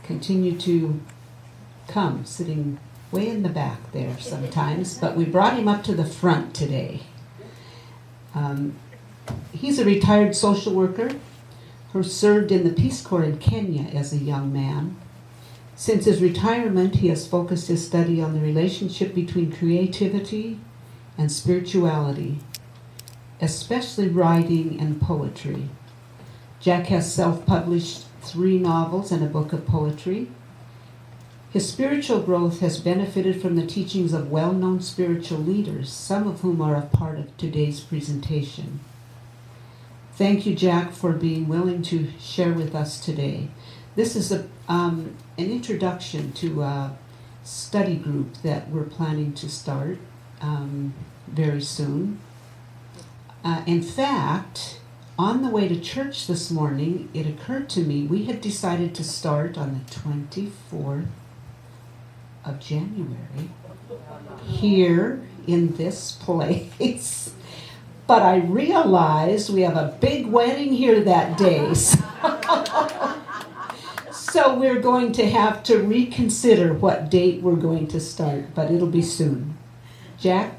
continue to come, sitting way in the back there sometimes, but we brought him up to the front today. He's a retired social worker who served in the Peace Corps in Kenya as a young man. Since his retirement, he has focused his study on the relationship between creativity and spirituality, especially writing and poetry. Jack has self-published 3 novels and a book of poetry. His spiritual growth has benefited from the teachings of well-known spiritual leaders, some of whom are a part of today's presentation. Thank you, Jack, for being willing to share with us today. This is an introduction to a study group that we're planning to start very soon. In fact, on the way to church this morning, it occurred to me we had decided to start on the 24th of January here in this place. But I realized we have a big wedding here that day. So we're going to have to reconsider what date we're going to start, but it'll be soon. Jack?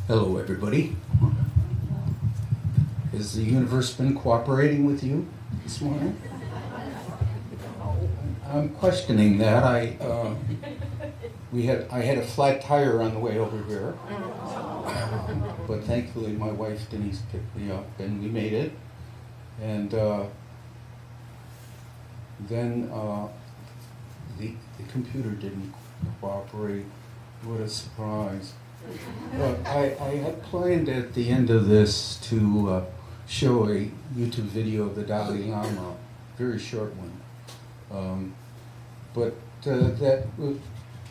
Hello, everybody. Has the universe been cooperating with you this morning? I'm questioning that. I had a flat tire on the way over here, but thankfully my wife Denise picked me up and we made it. And then the computer didn't cooperate. What a surprise! But I had planned at the end of this to show a YouTube video of the Dalai Lama, very short one. But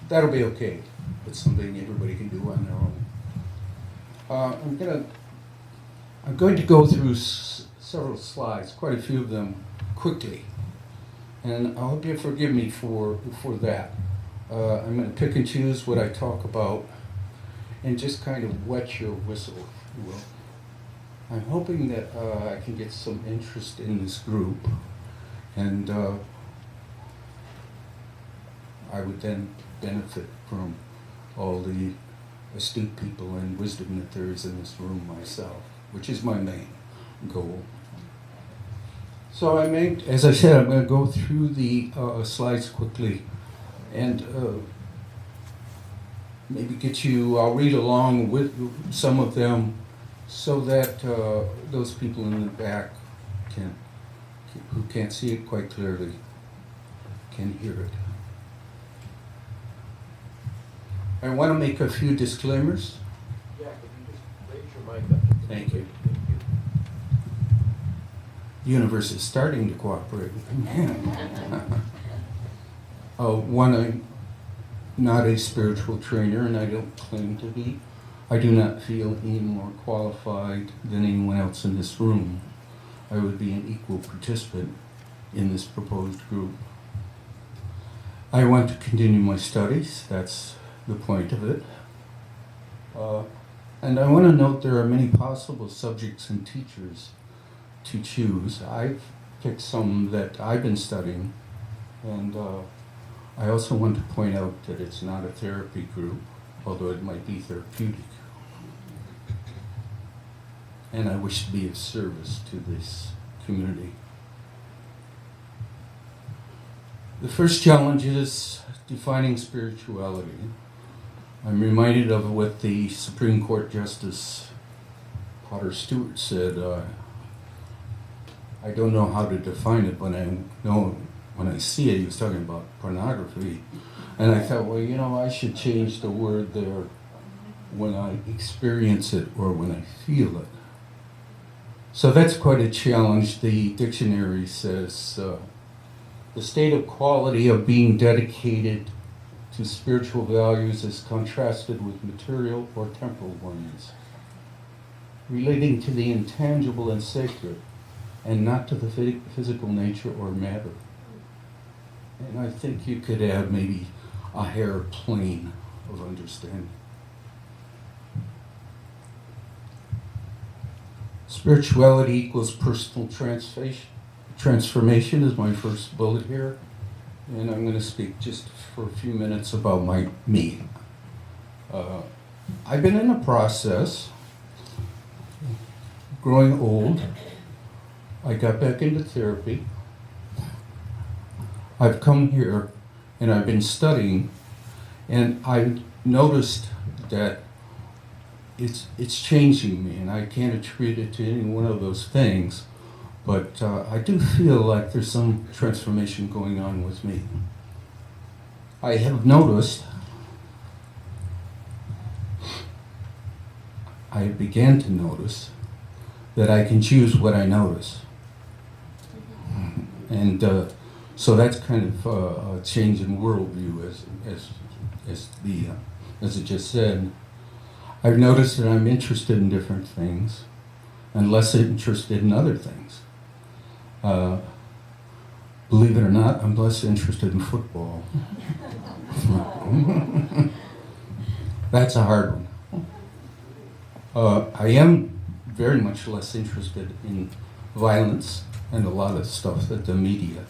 that'll be okay. It's something everybody can do on their own. I'm going to go through several slides, quite a few of them quickly, and I hope you forgive me for that. I'm going to pick and choose what I talk about and just kind of wet your whistle, if you will. I'm hoping that I can get some interest in this group, and I would then benefit from all the astute people and wisdom that there is in this room myself, which is my main goal. So as I said, I'm going to go through the slides quickly and maybe I'll read along with some of them so that those people in the back who can't see it quite clearly can hear it. I want to make a few disclaimers. Yeah, if you just raise your mic up. Thank you. The universe is starting to cooperate with me. One, I'm not a spiritual trainer, and I don't claim to be. I do not feel any more qualified than anyone else in this room. I would be an equal participant in this proposed group. I want to continue my studies. That's the point of it. And I want to note there are many possible subjects and teachers to choose. I've picked some that I've been studying, and I also want to point out that it's not a therapy group, although it might be therapeutic. And I wish to be of service to this community. The first challenge is defining spirituality. I'm reminded of what the Supreme Court Justice Potter Stewart said. I don't know how to define it, but I know when I see it, he was talking about pornography. And I thought, well, I should change the word there when I experience it or when I feel it. So that's quite a challenge. The dictionary says the state of quality of being dedicated to spiritual values is contrasted with material or temporal ones, relating to the intangible and sacred, and not to the physical nature or matter. And I think you could add maybe a higher plane of understanding. Spirituality equals personal transformation is my first bullet here. And I'm going to speak just for a few minutes about me. I've been in a process, growing old. I got back into therapy. I've come here and I've been studying, and I've noticed that it's changing me, and I can't attribute it to any one of those things, but I do feel like there's some transformation going on with me. I have noticed, I began to notice that I can choose what I notice. And so that's kind of a change in worldview, as it just said. I've noticed that I'm interested in different things and less interested in other things. Believe it or not, I'm less interested in football. That's a hard one. I am very much less interested in violence and a lot of stuff that the media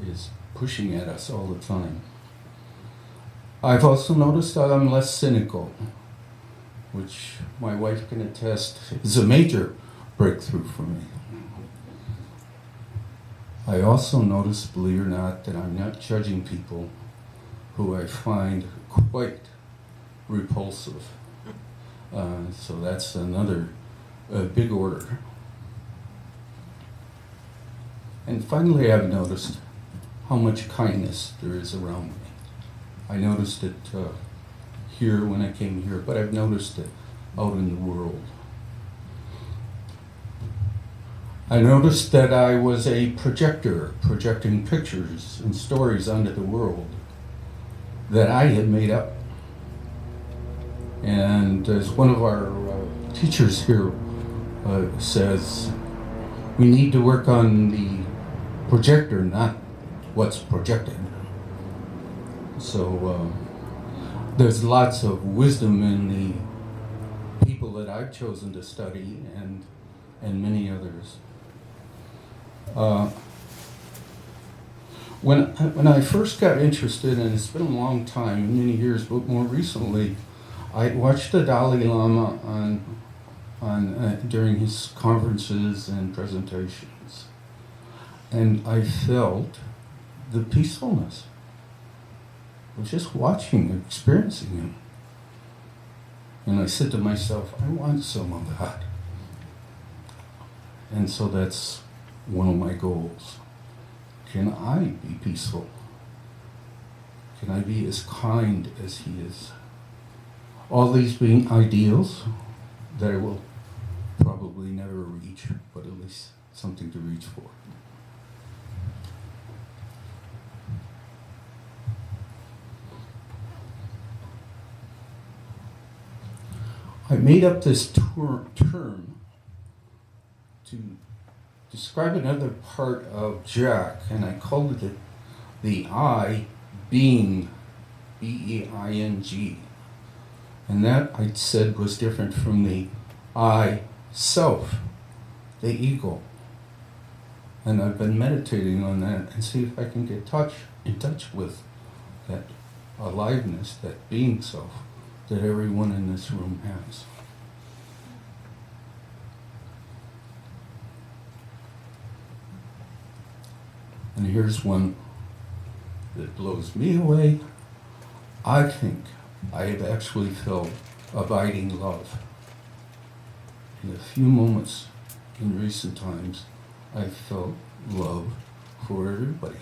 is pushing at us all the time. I've also noticed that I'm less cynical, which my wife can attest is a major breakthrough for me. I also notice, believe it or not, that I'm not judging people who I find quite repulsive. So that's another big order. And finally, I've noticed how much kindness there is around me. I noticed it here when I came here, but I've noticed it out in the world. I noticed that I was a projector, projecting pictures and stories onto the world that I had made up. And as one of our teachers here says, we need to work on the projector, not what's projected. So there's lots of wisdom in the people that I've chosen to study and many others. When I first got interested, and it's been a long time, many years, but more recently, I watched the Dalai Lama during his conferences and presentations, and I felt the peacefulness of just watching and experiencing him. And I said to myself, I want some of that. And so that's one of my goals. Can I be peaceful? Can I be as kind as he is? All these being ideals that I will probably never reach, but at least something to reach for. I made up this term to describe another part of Jack, and I called it the I being, B-E-I-N-G. And that I said was different from the I self, the ego. And I've been meditating on that and see if I can get in touch with that aliveness, that being self that everyone in this room has. And here's one that blows me away. I think I have actually felt abiding love. In a few moments in recent times, I felt love for everybody.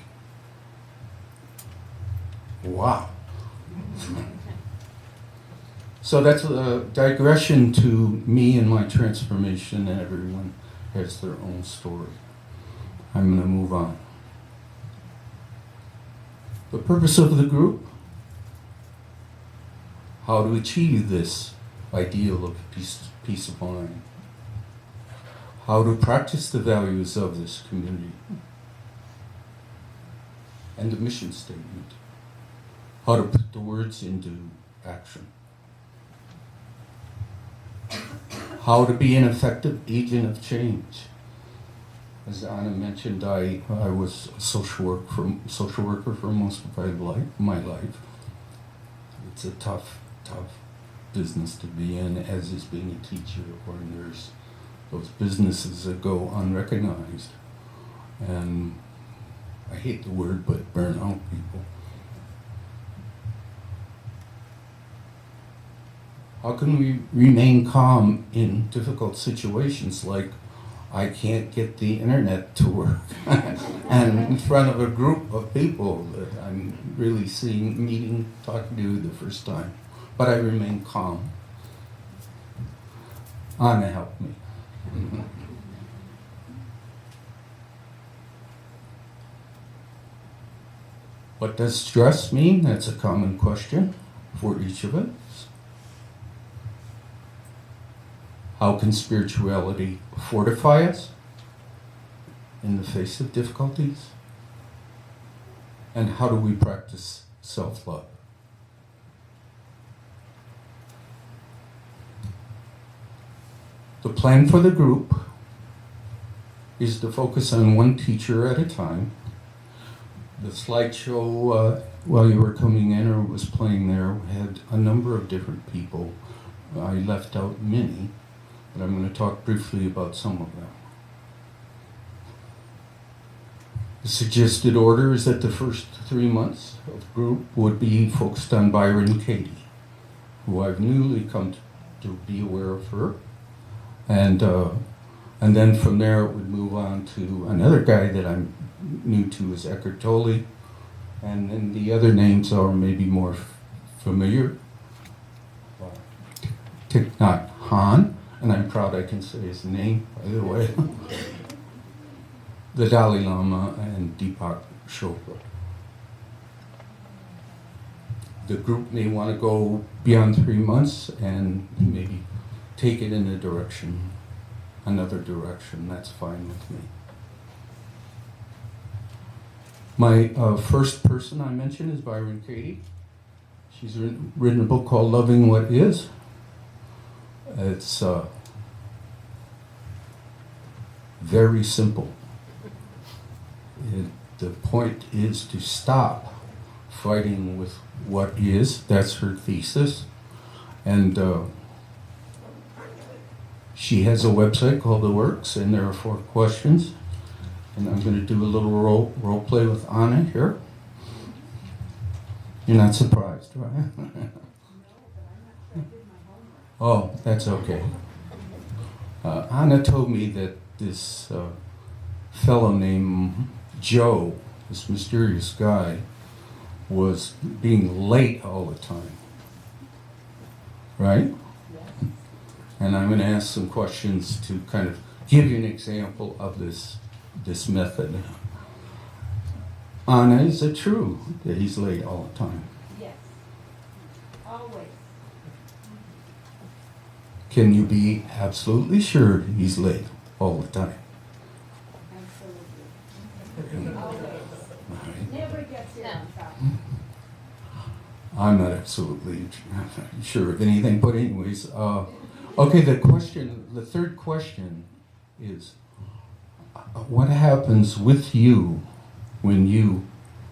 Wow. So that's a digression to me and my transformation, and everyone has their own story. I'm going to move on. The purpose of the group: how to achieve this ideal of peace of mind. How to practice the values of this community. And the mission statement. How to put the words into action. How to be an effective agent of change. As Anna mentioned, I was a social worker for most of my life. It's a tough business to be in, as is being a teacher or a nurse. Those businesses that go unrecognized. And I hate the word, but burn out people. How can we remain calm in difficult situations like I can't get the internet to work and in front of a group of people that I'm really talking to the first time, but I remain calm. Anna helped me. What does stress mean? That's a common question for each of us. How can spirituality fortify us in the face of difficulties? And how do we practice self-love? The plan for the group is to focus on one teacher at a time. The slideshow, while you were coming in or was playing there, had a number of different people. I left out many, but I'm going to talk briefly about some of them. The suggested order is that the first 3 months of the group would be focused on Byron Katie, who I've newly come to be aware of her. And then from there it would move on to another guy that I'm new to, is Eckhart Tolle. And then the other names are maybe more familiar. Thich Nhat Hanh, and I'm proud I can say his name, by the way. The Dalai Lama and Deepak Chopra. The group may want to go beyond 3 months and maybe take it in another direction. That's fine with me. My first person I mentioned is Byron Katie. She's written a book called Loving What Is. It's very simple. The point is to stop fighting with what is. That's her thesis. And she has a website called The Works, and there are 4 questions. And I'm going to do a little role play with Anna here. You're not surprised, right? Oh, that's okay. Anna told me that this fellow named Joe, this mysterious guy, was being late all the time. Right? And I'm going to ask some questions to kind of give you an example of this method. Anna, is it true that he's late all the time? Yes. Always. Can you be absolutely sure he's late all the time? Absolutely. Always. All right. Never gets here on time. I'm not absolutely sure of anything, but anyways, okay, the third question is, what happens with you when you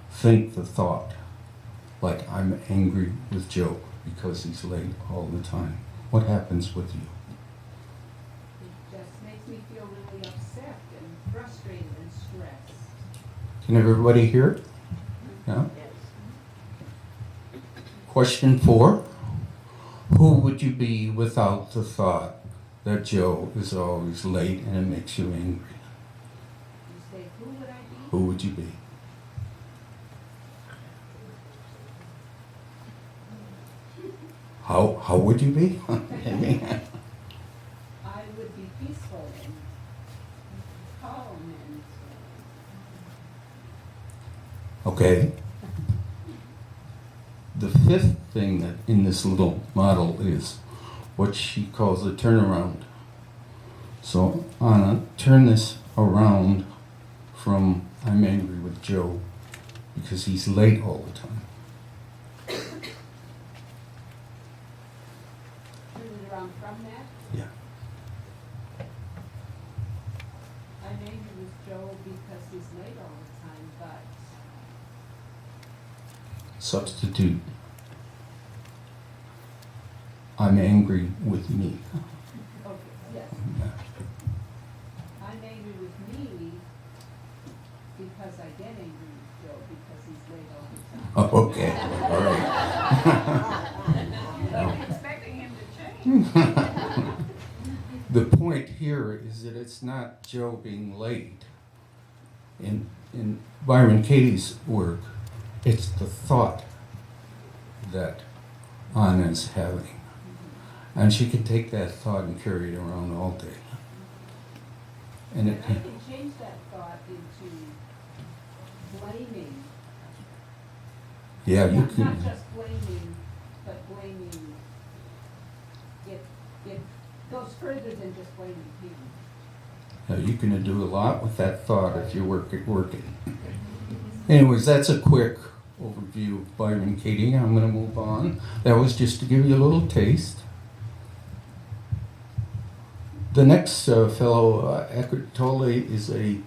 think the thought, like I'm angry with Joe because he's late all the time? What happens with you? It just makes me feel really upset and frustrated and stressed. Can everybody hear it? Yeah? Question 4. Who would you be without the thought that Joe is always late and it makes you angry? You say, who would I be? Who would you be? How would you be? I would be peaceful and calm and Okay. The 5th thing that in this little model is what she calls a turnaround. So Anna, turn this around from I'm angry with Joe because he's late all the time. turn it around from that. Yeah. I'm angry with Joe because he's late all the time, but Substitute. I'm angry with me. okay, yes. I'm angry with me because I get angry with Joe because he's late all the time. Oh, okay, all right. I'm expecting him to change. The point here is that it's not Joe being late. In Byron Katie's work, it's the thought that Anna's having. And she can take that thought and carry it around all day. And And I can change that thought into blaming. yeah, you Not can. just blaming, but blaming, it goes further than just blaming him. You can do a lot with that thought if you work it. Anyways, that's a quick overview of Byron Katie. I'm going to move on. That was just to give you a little taste. The next fellow, Eckhart Tolle, is a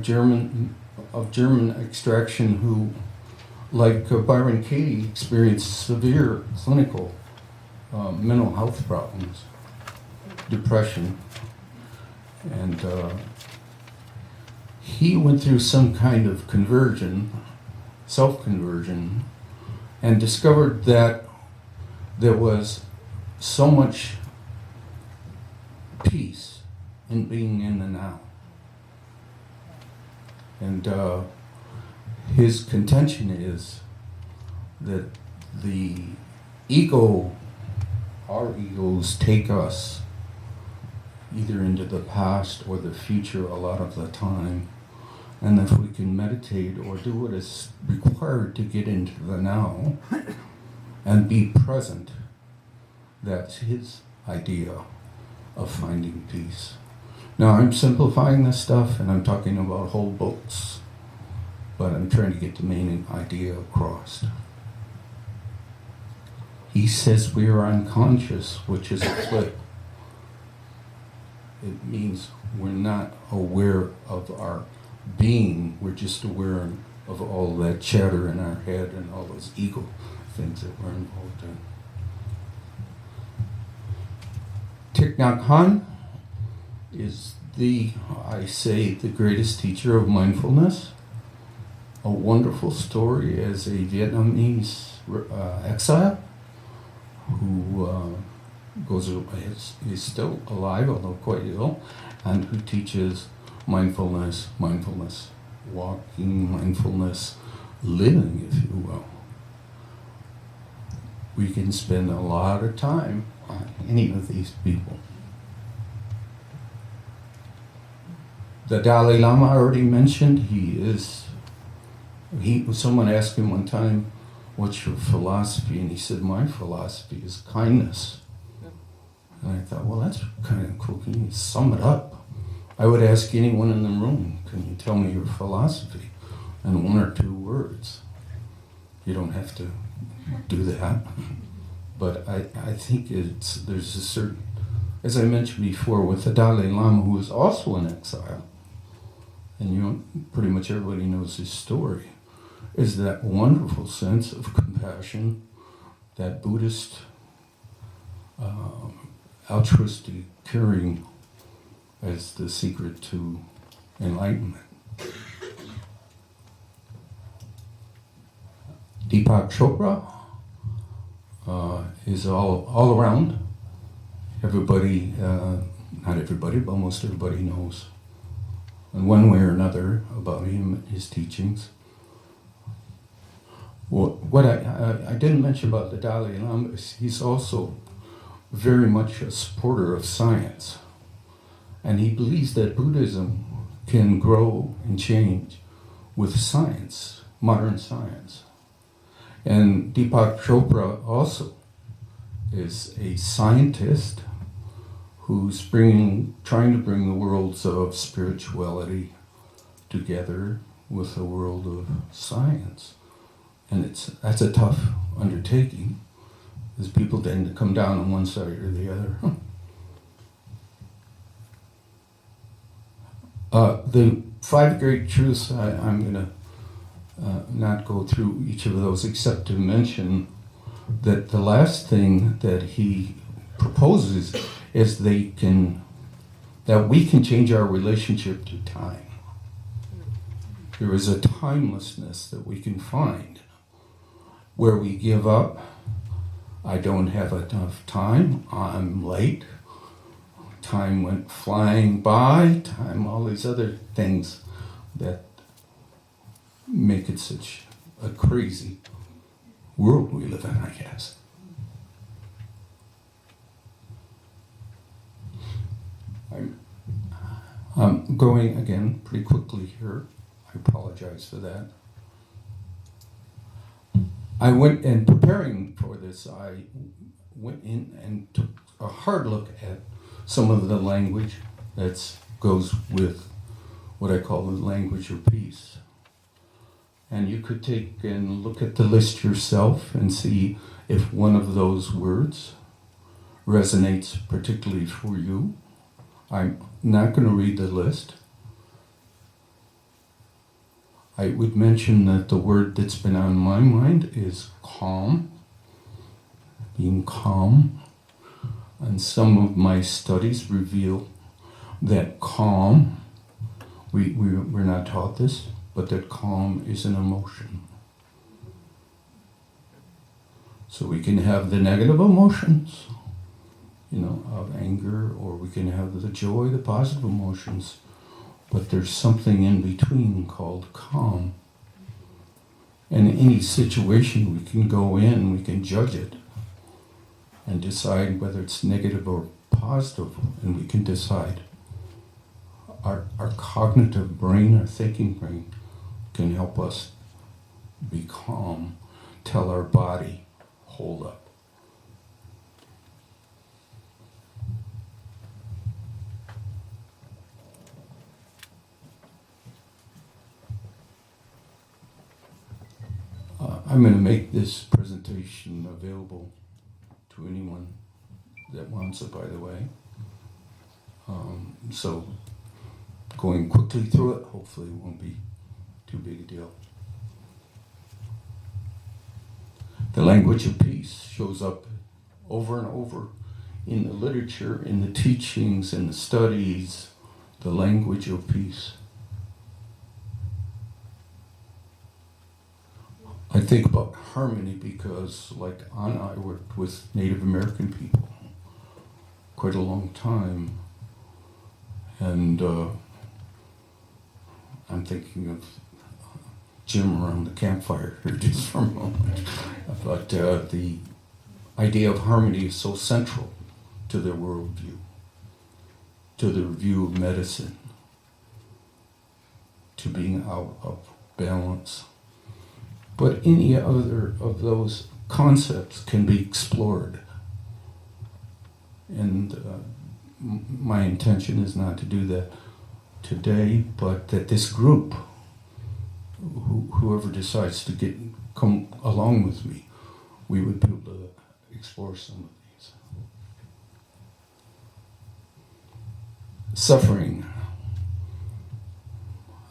German of German extraction who, like Byron Katie, experienced severe clinical mental health problems, depression, and he went through some kind of conversion, self-conversion, and discovered that there was so much peace in being in the now. And his contention is that the ego, our egos, take us either into the past or the future a lot of the time. And if we can meditate or do what is required to get into the now and be present, that's his idea of finding peace. Now, I'm simplifying this stuff and I'm talking about whole books, but I'm trying to get the main idea across. He says we are unconscious, which is a flip. It means we're not aware of our being, we're just aware of all that chatter in our head and all those ego things that we're involved in. Thich Nhat Hanh is the greatest teacher of mindfulness. A wonderful story as a Vietnamese exile who is still alive, although quite ill, and who teaches mindfulness, walking, mindfulness, living, if you will. We can spend a lot of time on any of these people. The Dalai Lama I already mentioned, someone asked him one time, what's your philosophy? And he said, my philosophy is kindness. And I thought, well, that's kind of cool. Can you sum it up? I would ask anyone in the room, can you tell me your philosophy in one or two words? You don't have to do that. But I think there's a certain, as I mentioned before, with the Dalai Lama, who is also in exile, and pretty much everybody knows his story, is that wonderful sense of compassion, that Buddhist altruistic caring as the secret to enlightenment. Deepak Chopra is all around. Everybody, not everybody, but almost everybody knows in one way or another about him and his teachings. What I didn't mention about the Dalai Lama is he's also very much a supporter of science. And he believes that Buddhism can grow and change with science, modern science. And Deepak Chopra also is a scientist who's trying to bring the worlds of spirituality together with the world of science. And that's a tough undertaking, because people tend to come down on one side or the other. The five great truths, I'm going to not go through each of those except to mention that the last thing that he proposes is that we can change our relationship to time. There is a timelessness that we can find where we give up. I don't have enough time. I'm late. Time went flying by. Time, all these other things that make it such a crazy world we live in, I guess. I'm going again pretty quickly here. I apologize for that. I went, and preparing for this, I went in and took a hard look at some of the language that goes with what I call the language of peace. And you could take and look at the list yourself and see if one of those words resonates particularly for you. I'm not going to read the list. I would mention that the word that's been on my mind is calm, being calm. And some of my studies reveal that calm, we're not taught this, but that calm is an emotion. So we can have the negative emotions, of anger, or we can have the joy, the positive emotions, but there's something in between called calm. And in any situation we can go in, we can judge it and decide whether it's negative or positive, and we can decide. Our cognitive brain, our thinking brain, can help us be calm, tell our body, hold up. I'm going to make this presentation available to anyone that wants it, by the way. So going quickly through it, hopefully it won't be too big a deal. The language of peace shows up over and over in the literature, in the teachings, in the studies, the language of peace. I think about harmony because, like Anna, I worked with Native American people quite a long time, and I'm thinking of Jim around the campfire here just for a moment. But the idea of harmony is so central to their worldview, to their view of medicine, to being out of balance. But any other of those concepts can be explored. And my intention is not to do that today, but that this group, whoever decides to come along with me, we would be able to explore some of these. Suffering.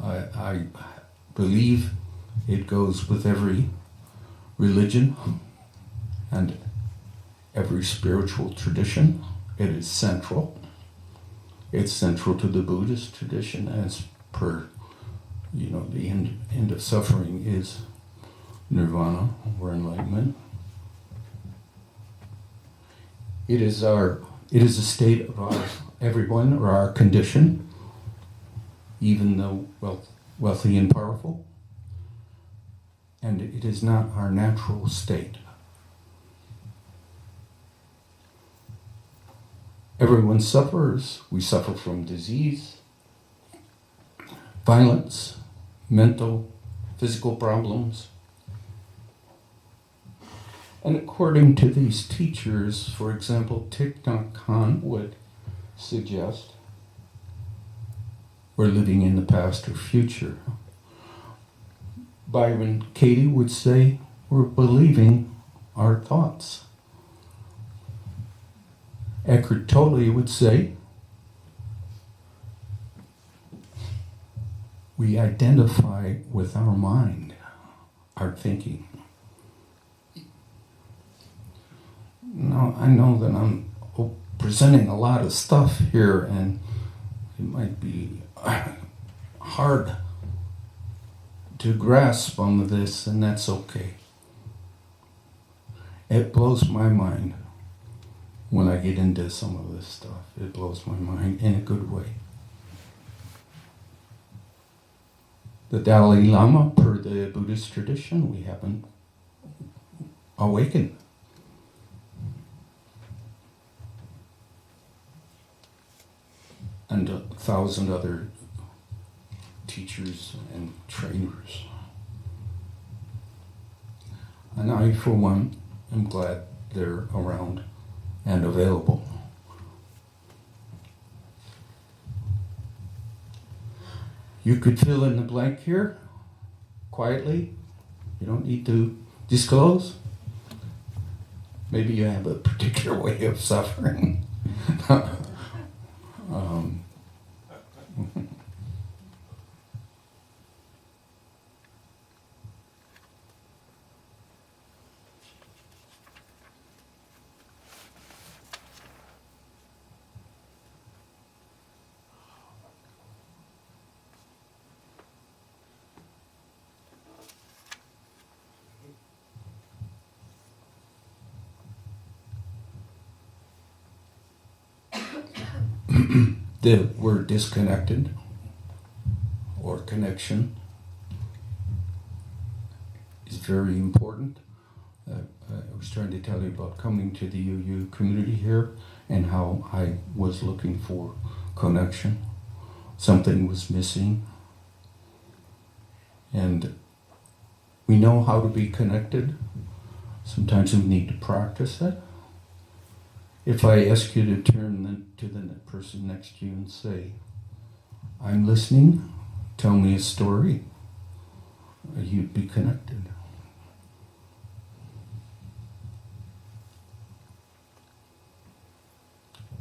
I believe it goes with every religion and every spiritual tradition. It is central. It's central to the Buddhist tradition as per, the end of suffering is nirvana or enlightenment. It is a state of everyone, or our condition, even though wealthy and powerful. And it is not our natural state. Everyone suffers. We suffer from disease, violence, mental, physical problems. And according to these teachers, for example, Thich Nhat Hanh would suggest we're living in the past or future. Byron Katie would say we're believing our thoughts. Eckhart Tolle would say we identify with our mind, our thinking. Now, I know that I'm presenting a lot of stuff here, and it might be hard to grasp some of this, and that's okay. It blows my mind when I get into some of this stuff. It blows my mind in a good way. The Dalai Lama, per the Buddhist tradition, we haven't awakened. And 1,000 other teachers and trainers. And I, for one, am glad they're around and available. You could fill in the blank here, quietly. You don't need to disclose. Maybe you have a particular way of suffering. The word disconnected or connection is very important. I was trying to tell you about coming to the UU community here and how I was looking for connection. Something was missing. And we know how to be connected. Sometimes we need to practice it. If I ask you to turn to the person next to you and say, I'm listening, tell me a story, you'd be connected.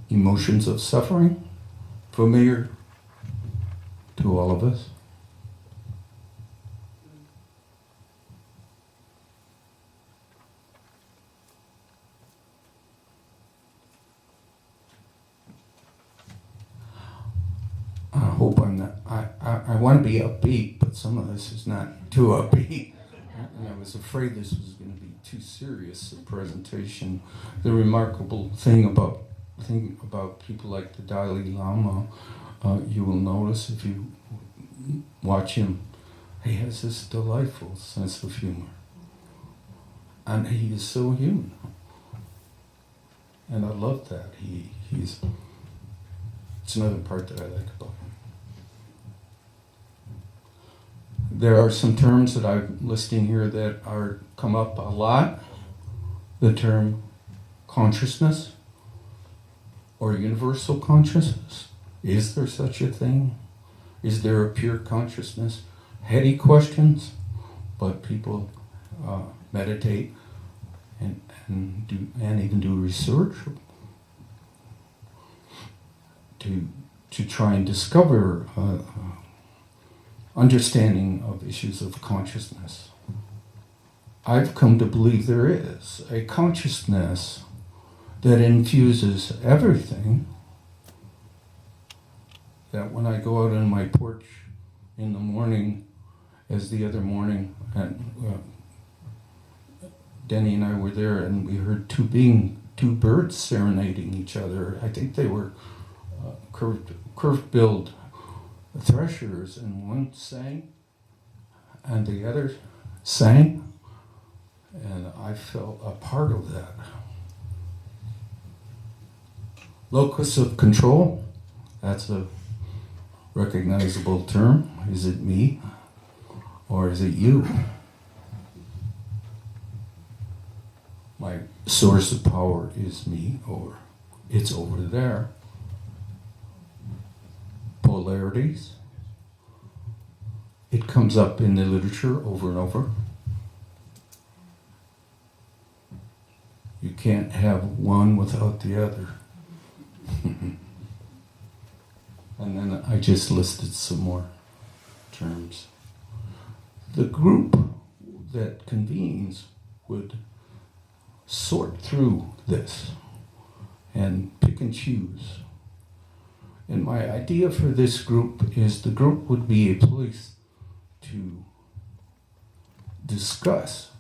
Emotions of suffering, familiar to all of us. I hope I'm not, I want to be upbeat, but some of this is not too upbeat. And I was afraid this was going to be too serious a presentation. The remarkable thing about people like the Dalai Lama, you will notice if you watch him, he has this delightful sense of humor. And he is so human. And I love that. It's another part that I like about him. There are some terms that I'm listing here that come up a lot. The term consciousness or universal consciousness. Is there such a thing? Is there a pure consciousness? Heady questions, but people meditate and even do research to try and discover understanding of issues of consciousness. I've come to believe there is a consciousness that infuses everything, that when I go out on my porch in the morning, as the other morning, and Denny and I were there, and we heard two birds serenading each other. I think they were curved-billed threshers, and one sang and the other sang, and I felt a part of that. Locus of control, that's a recognizable term. Is it me or is it you? My source of power is me, or it's over there. Polarities. It comes up in the literature over and over. You can't have one without the other. And then I just listed some more terms. The group that convenes would sort through this and pick and choose. And my idea for this group is the group would be a place to discuss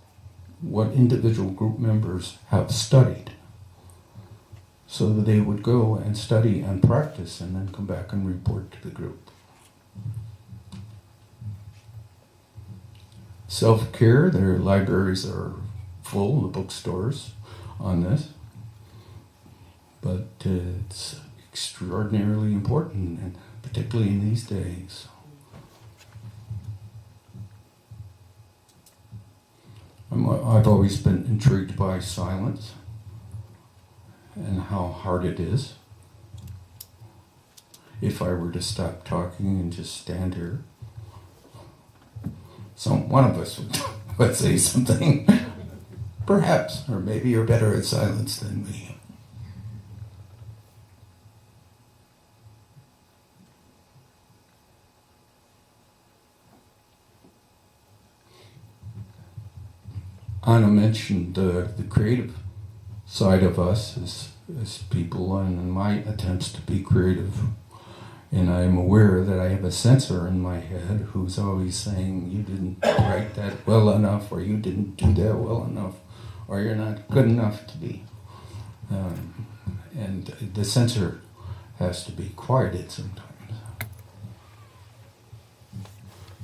what individual group members have studied, so that they would go and study and practice and then come back and report to the group. Self-care, their libraries are full, the bookstores, on this, but it's extraordinarily important, and particularly in these days. I've always been intrigued by silence and how hard it is. If I were to stop talking and just stand here, one of us would say something, perhaps, or maybe you're better at silence than me. Anna mentioned the creative side of us as people and my attempts to be creative. And I'm aware that I have a censor in my head who's always saying, you didn't write that well enough, or you didn't do that well enough, or you're not good enough to be. And the censor has to be quieted sometimes.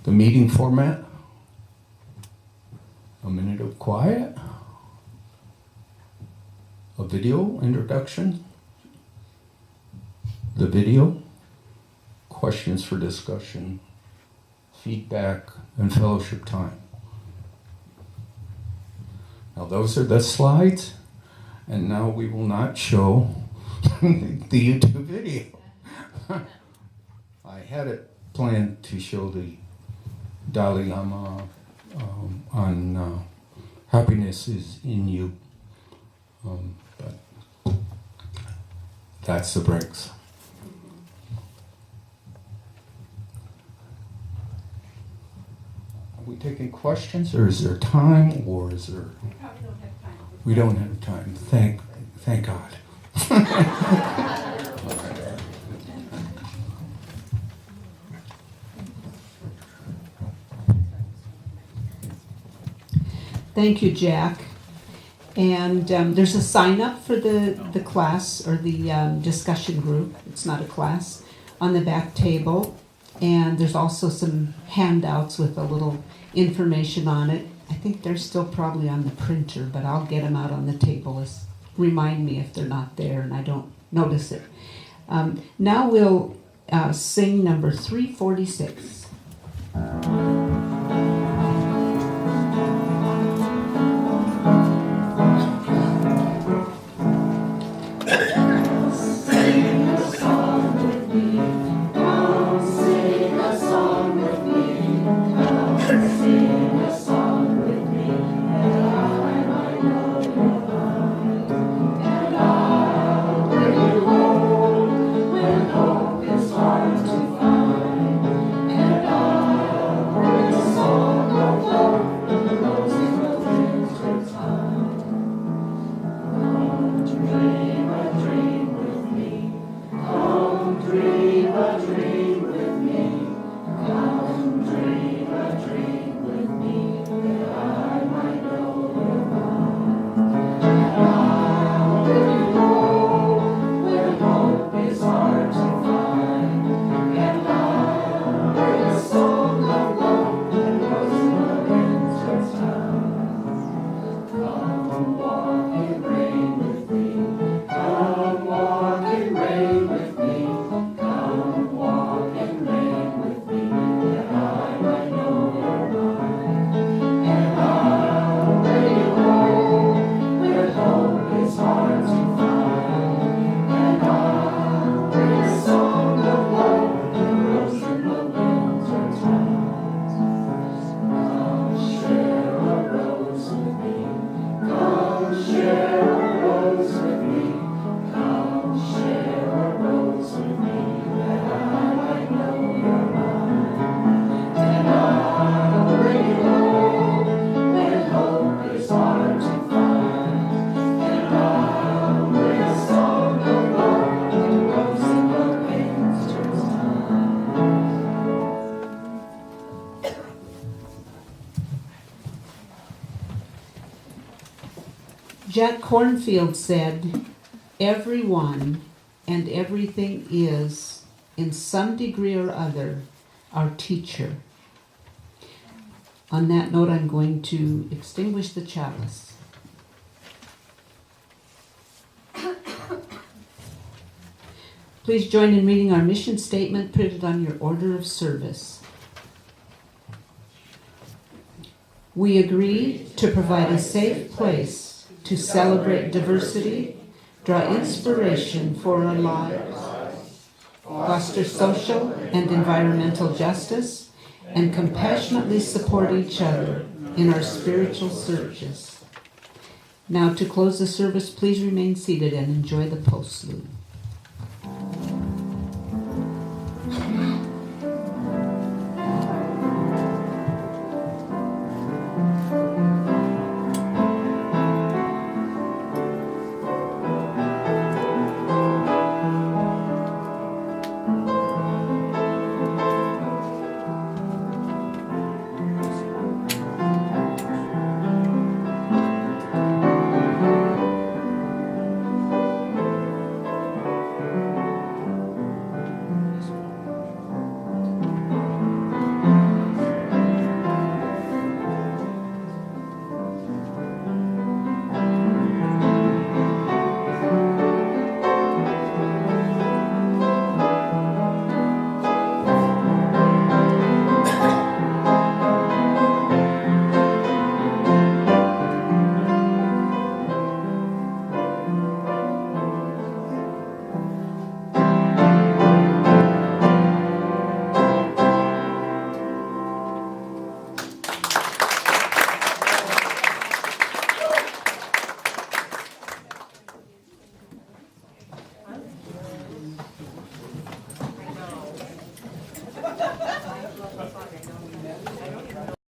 The meeting format, a minute of quiet, a video introduction, the video, questions for discussion, feedback, and fellowship time. Now those are the slides, and now we will not show the YouTube video. I had it planned to show the Dalai Lama on happiness is in you, but that's the breaks. Are we taking questions, or is there time, or is there? Probably don't have time. We don't have time. Thank God. Thank you, Jack. And there's a sign up for the class or the discussion group. It's not a class on the back table. And there's also some handouts with a little information on it. I think they're still probably on the printer, but I'll get them out on the table. Remind me if they're not there and I don't notice it. Now we'll sing number 346. When hope is hard to find, and Jack Cornfield said, "Everyone and everything is, in some degree or other, our teacher." On that note, I'm going to extinguish the chalice. Please join in reading our mission statement printed on your order of service. We agree to provide a safe place to celebrate diversity, draw inspiration for our lives, foster social and environmental justice, and compassionately support each other in our spiritual searches. Now, to close the service, please remain seated and enjoy the postlude.